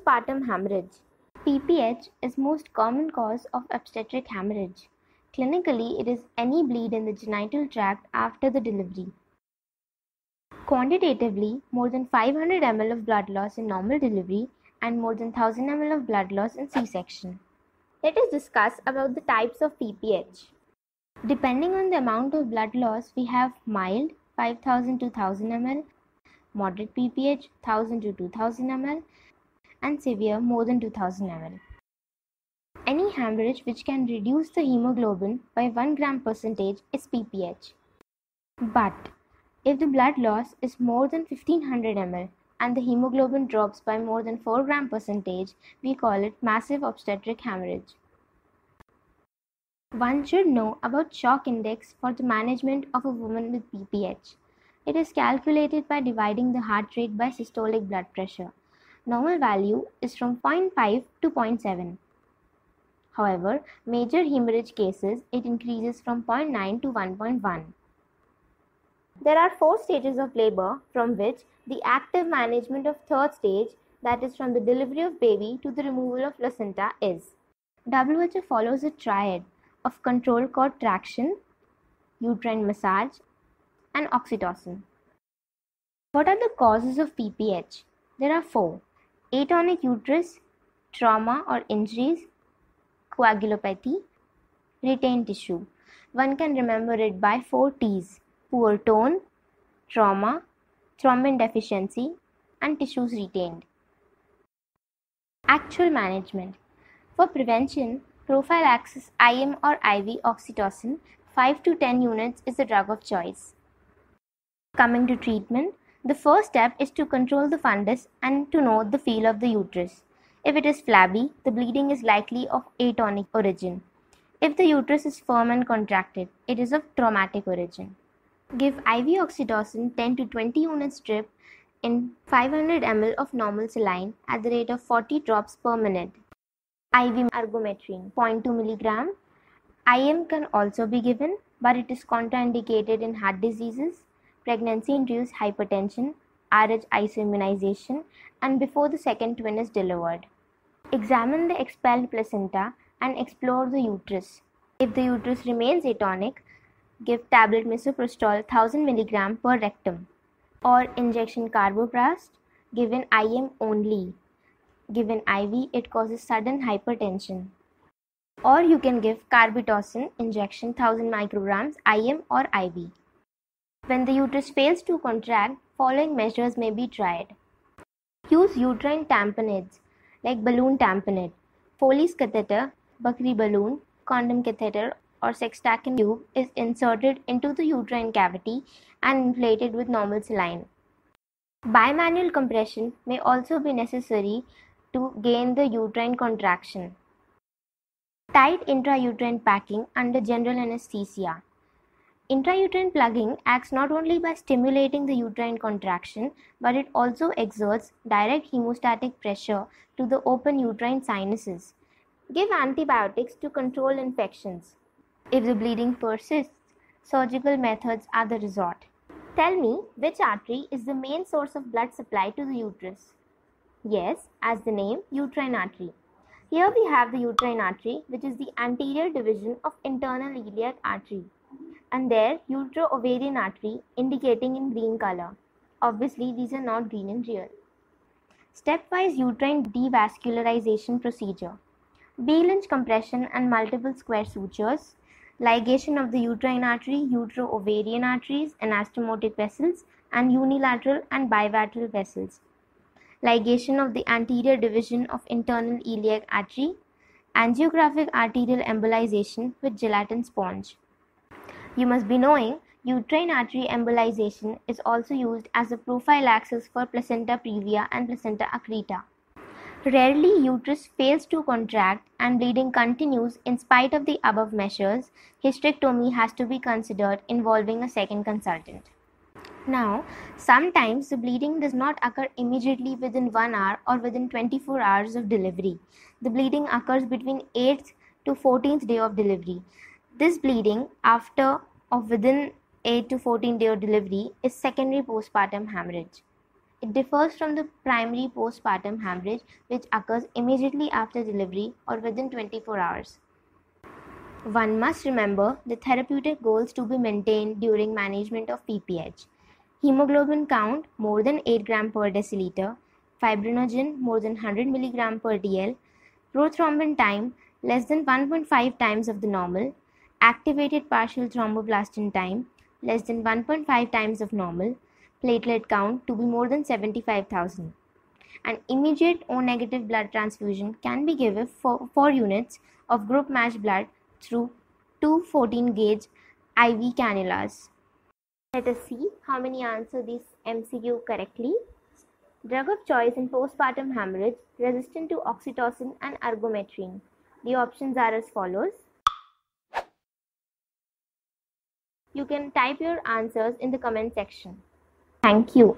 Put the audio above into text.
Postpartum hemorrhage. PPH is most common cause of obstetric hemorrhage. Clinically, it is any bleed in the genital tract after the delivery. Quantitatively, more than 500 ml of blood loss in normal delivery and more than 1000 ml of blood loss in C-section. Let us discuss about the types of PPH. Depending on the amount of blood loss, we have mild 5000 to 1000 ml, moderate PPH 1000 to 2000 ml, and severe more than 2000 ml. Any hemorrhage which can reduce the hemoglobin by 1 gram percentage is PPH. But if the blood loss is more than 1500 ml and the hemoglobin drops by more than 4 gram percentage, we call it massive obstetric hemorrhage. One should know about shock index for the management of a woman with PPH. It is calculated by dividing the heart rate by systolic blood pressure. Normal value is from 0.5 to 0.7. However, major hemorrhage cases, it increases from 0.9 to 1.1. There are 4 stages of labor, from which the active management of third stage, that is from the delivery of baby to the removal of placenta, is. WHO follows a triad of controlled contraction, uterine massage, and oxytocin. What are the causes of PPH? There are 4. Atonic uterus, trauma or injuries, coagulopathy, retained tissue. One can remember it by 4 T's: poor tone, trauma, thrombin deficiency, and tissues retained. Actual management. For prevention, prophylaxis IM or IV oxytocin 5 to 10 units is the drug of choice. Coming to treatment, the first step is to control the fundus and to know the feel of the uterus. If it is flabby, the bleeding is likely of atonic origin. If the uterus is firm and contracted, it is of traumatic origin. Give IV oxytocin 10 to 20 units drip in 500 ml of normal saline at the rate of 40 drops per minute. IV argometrine 0.2 mg. IM can also be given, but it is contraindicated in heart diseases, pregnancy-induced hypertension, RH isoimmunization, and before the second twin is delivered. Examine the expelled placenta and explore the uterus. If the uterus remains atonic, give tablet misoprostol 1000 mg per rectum, or injection carboprast given IM only. Given IV, it causes sudden hypertension. Or you can give carbitocin injection 1000 micrograms IM or IV. When the uterus fails to contract, following measures may be tried. Use uterine tamponades like balloon tamponade, Foley's catheter, Buckley balloon, condom catheter, or sextacan tube is inserted into the uterine cavity and inflated with normal saline. Bimanual compression may also be necessary to gain the uterine contraction. Tight intrauterine packing under general anesthesia. Intrauterine plugging acts not only by stimulating the uterine contraction, but it also exerts direct hemostatic pressure to the open uterine sinuses. Give antibiotics to control infections. If the bleeding persists, surgical methods are the resort. Tell me, which artery is the main source of blood supply to the uterus? Yes, as the name, uterine artery. Here we have the uterine artery, which is the anterior division of internal iliac artery. And there, uterovarian artery, indicating in green color. Obviously, these are not green in real. Stepwise uterine devascularization procedure. B-Lynch compression and multiple square sutures. Ligation of the uterine artery, uterovarian arteries, anastomotic vessels, and unilateral and bilateral vessels. Ligation of the anterior division of internal iliac artery. Angiographic arterial embolization with gelatin sponge. You must be knowing uterine artery embolization is also used as a prophylaxis for placenta previa and placenta accreta. Rarely uterus fails to contract and bleeding continues in spite of the above measures. Hysterectomy has to be considered involving a second consultant. Now, sometimes the bleeding does not occur immediately within 1 hour or within 24 hours of delivery. The bleeding occurs between 8th to 14th day of delivery. This bleeding after or within 8 to 14 day of delivery is secondary postpartum hemorrhage. It differs from the primary postpartum hemorrhage, which occurs immediately after delivery or within 24 hours. One must remember the therapeutic goals to be maintained during management of PPH. Hemoglobin count more than 8 gram per deciliter, fibrinogen more than 100 mg per dl, prothrombin time less than 1.5 times of the normal, activated partial thromboplastin time less than 1.5 times of normal, platelet count to be more than 75,000. An immediate O negative blood transfusion can be given for 4 units of group matched blood through two 14-gauge IV cannulas. Let us see how many answer this MCQ correctly. Drug of choice in postpartum hemorrhage resistant to oxytocin and ergometrine. The options are as follows. You can type your answers in the comment section. Thank you.